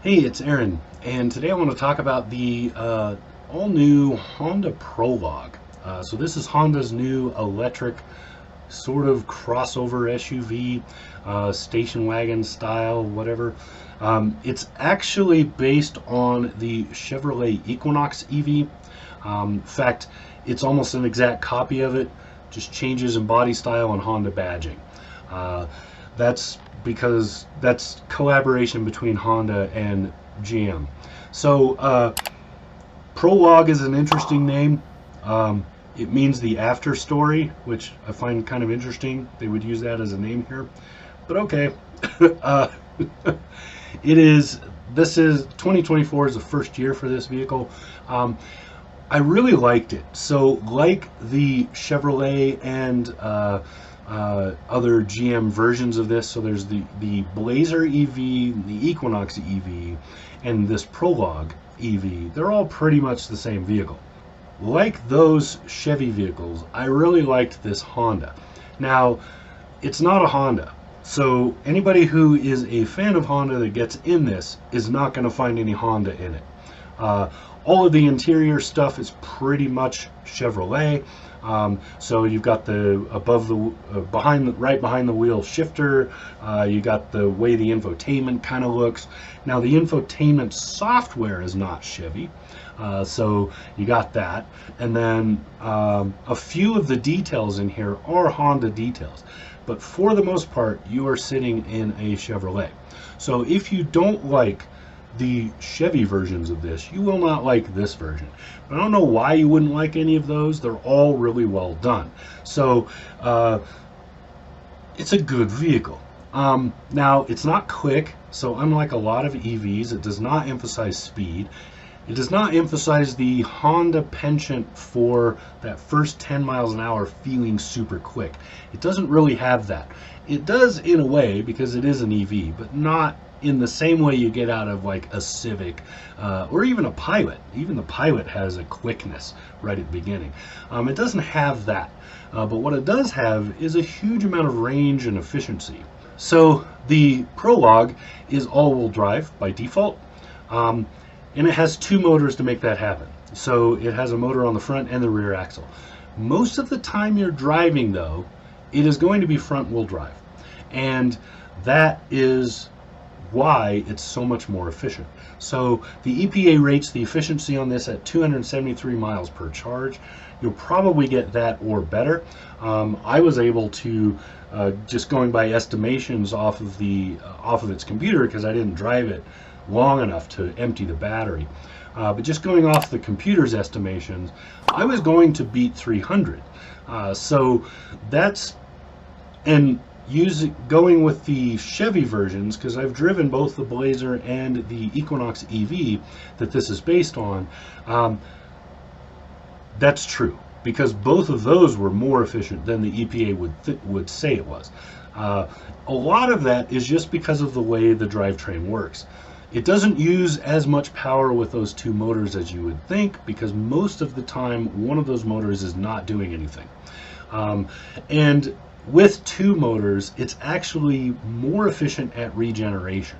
Hey, it's Aaron, and today I want to talk about the all-new Honda Prologue. So this is Honda's new electric sort of crossover SUV, station wagon style, whatever. It's actually based on the Chevrolet Equinox EV. In fact, it's almost an exact copy of it, just changes in body style and Honda badging. That's because that's collaboration between Honda and GM. So Prologue is an interesting name. It means the after story, which I find kind of interesting. They would use that as a name here, but okay. uh, it is. This is 2024 is the first year for this vehicle. I really liked it. So, like the Chevrolet and other GM versions of this, so there's the Blazer EV, the Equinox EV, and this Prologue EV. They're all pretty much the same vehicle. Like those Chevy vehicles, I really liked this Honda. Now, it's not a Honda, so anybody who is a fan of Honda that gets in this is not going to find any Honda in it. All of the interior stuff is pretty much Chevrolet. So you've got the right behind the wheel shifter. You got the way the infotainment kind of looks. Now the infotainment software is not Chevy, so you got that. And then a few of the details in here are Honda details, but for the most part, you are sitting in a Chevrolet. So if you don't like the Chevy versions of this, you will not like this version. I don't know why you wouldn't like any of those. They're all really well done. So it's a good vehicle. Now, it's not quick, so unlike a lot of EVs, it does not emphasize speed. It does not emphasize the Honda penchant for that first 10 miles an hour feeling super quick. It doesn't really have that. It does in a way because it is an EV, but not in the same way you get out of like a Civic or even a Pilot. Even the Pilot has a quickness right at the beginning. It doesn't have that, but what it does have is a huge amount of range and efficiency. So the Prologue is all-wheel drive by default, and it has two motors to make that happen. So it has a motor on the front and the rear axle. Most of the time you're driving, though, it is going to be front-wheel drive, and that is why it's so much more efficient. So the EPA rates the efficiency on this at 273 miles per charge. You'll probably get that or better. I was able to just going by estimations off of its computer, because I didn't drive it long enough to empty the battery, but just going off the computer's estimations, I was going to beat 300. So that's, and going with the Chevy versions, because I've driven both the Blazer and the Equinox EV that this is based on, that's true, because both of those were more efficient than the EPA would say it was. A lot of that is just because of the way the drivetrain works. It doesn't use as much power with those two motors as you would think, because most of the time one of those motors is not doing anything. And with two motors, it's actually more efficient at regeneration.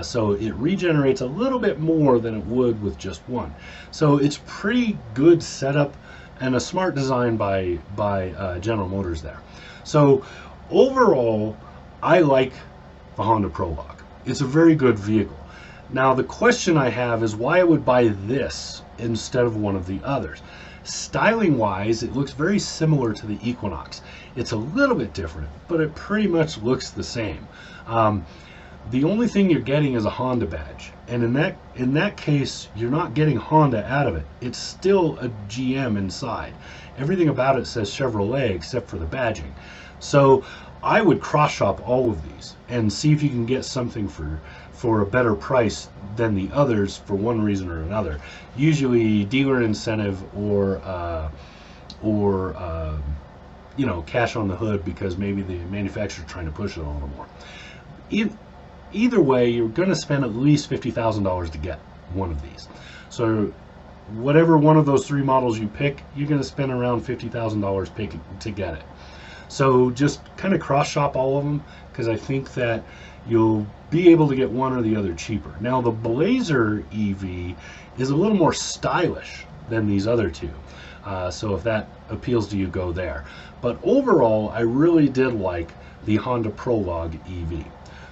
So it regenerates a little bit more than it would with just one. So it's pretty good setup and a smart design by General Motors there. So overall, I like the Honda Prologue. It's a very good vehicle. Now the question I have is why I would buy this instead of one of the others. Styling wise, it looks very similar to the Equinox. It's a little bit different, but it pretty much looks the same. The only thing you're getting is a Honda badge, and in that case, you're not getting Honda out of it. It's still a GM inside. Everything about it says Chevrolet except for the badging. So I would cross shop all of these and see if you can get something for a better price than the others for one reason or another. Usually dealer incentive or you know, cash on the hood, because maybe the manufacturer's trying to push it a little more. Either way, you're going to spend at least $50,000 to get one of these. So whatever one of those three models you pick, you're going to spend around $50,000 to get it. So just kind of cross shop all of them, because I think that you'll be able to get one or the other cheaper. Now the Blazer EV is a little more stylish than these other two. So if that appeals to you, go there. But overall, I really did like the Honda Prologue EV.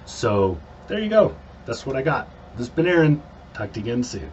So there you go. That's what I got. This has been Aaron. Talk to you again soon.